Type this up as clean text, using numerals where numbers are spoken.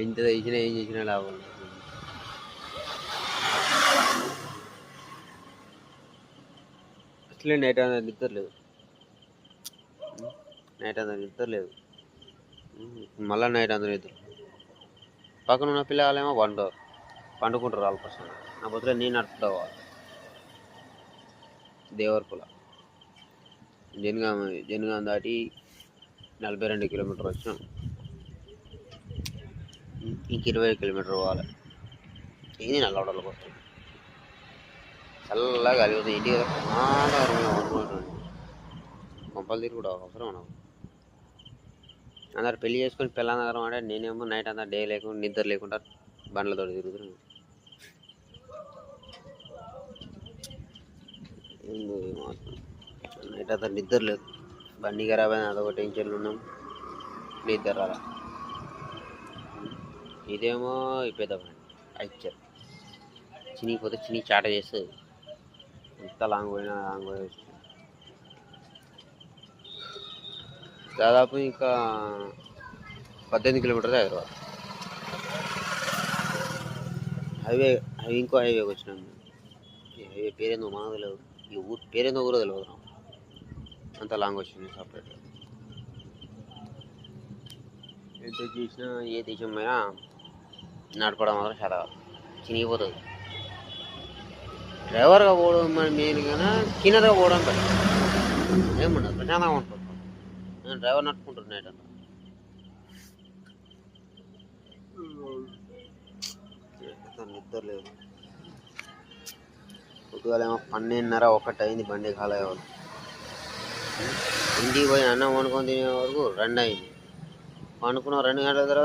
ఎంత తెచ్చినా ఏం చేసినా లాభం లేదు. అసలే నైట్ అంతా నిద్ర లేదు. నైట్ అంతా నిద్ర లేదు. మళ్ళీ నైట్ అంతా నిద్ర. పక్కన ఉన్న పిల్లలేమో పండుకుంటారు వాళ్ళ కోసం. నా పొద్దున నేను నడుపుతావు దేవరపుల జనగాం దాటి 42 కిలోమీటర్ వచ్చినాం. ఇంక 20 కిలోమీటర్ పోవాలి. ఇది నల్లవడల కోసం చల్లగా కలిగితే ఇంటికి కొంపలు తీరు కూడా అవసరం నాకు. అందరు పెళ్లి చేసుకొని పిల్లనగరం అంటే నేనేమో నైట్ అంతా డే లేకుండా నిద్ర లేకుండా బండ్లతో తిరుగుతున్నాను. నైట్ అంతా నిద్ర లేదు. బండి ఖరాబ్ అయినా అదొక టెన్షన్లు ఉన్నాం. నిద్ర రాలా. ఇదేమో పెద్ద బండి ఐచర్ చినిగిపోతే చాట చేస్తుంది. ఎంత లాంగ్ పోయినా దాదాపు ఇంకా 18 కిలోమీటర్స్ హైదరాబాద్ హైవే ఇంకో హైవేకి వచ్చినాం. ఈ హైవే పేరేందో మాకు తెలియదు. ఈ ఊరు పేరేందో కూడా తెలియదు. అంత లాంగ్ వచ్చింది సపరేట్. ఎంత చేసినా ఏ దేశం అయినా నడపడం మాత్రం చాలా చినిగిపోతుంది. డ్రైవర్గా పోవడం మన మెయిన్ కానీ క్లీనర్గా పోవడం బెటర్. ఏముండదు, ప్రశాంతంగా ఉంటుంది. నేను డ్రైవర్ నడుపుకుంటాను నైట్ అంతా. నిద్ర లేదు. పొద్దుగాలేమో 12:30 అయింది బండి ఖాళీ అవ్వాలి. ఇంటికి పోయి అన్నం వండుకొని తినే వరకు 2 అయింది. పండుకున్న 2 గంటల తర్వాత